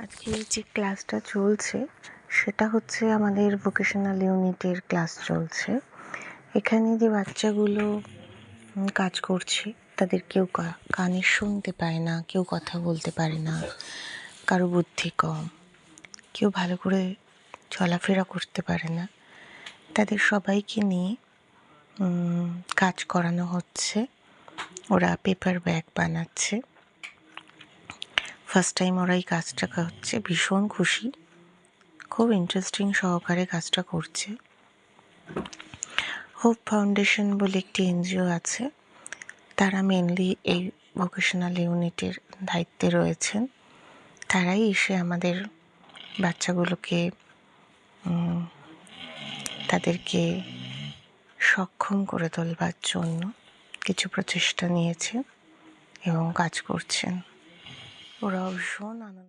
আজকে যে ক্লাসটা চলছে সেটা হচ্ছে আমাদের ভোকেশনাল ইউনিটের ক্লাস চলছে। এখানে যে বাচ্চাগুলো কাজ করছে তাদের কেউ কানে শুনতে পায় না, কেউ কথা বলতে পারে না, কারো বুদ্ধি কম, কেউ ভালো করে চলাফেরা করতে পারে না। তাদের সবাইকে নিয়ে কাজ করানো হচ্ছে। ওরা পেপার ব্যাগ বানাচ্ছে। ফার্স্ট টাইম ওরা এই কাজটা হচ্ছে, ভীষণ খুশি, খুব ইন্টারেস্টিং সহকারে কাজটা করছে। হোপ ফাউন্ডেশন বলে একটি এনজিও আছে, তারা মেনলি এই ভোকেশনাল ইউনিটের দায়িত্বে রয়েছেন। তারাই এসে আমাদের বাচ্চাগুলোকে তাদেরকে সক্ষম করে তোলবার জন্য কিছু প্রচেষ্টা নিয়েছে এবং কাজ করছেন। ওরাও ভীষণ আনন্দ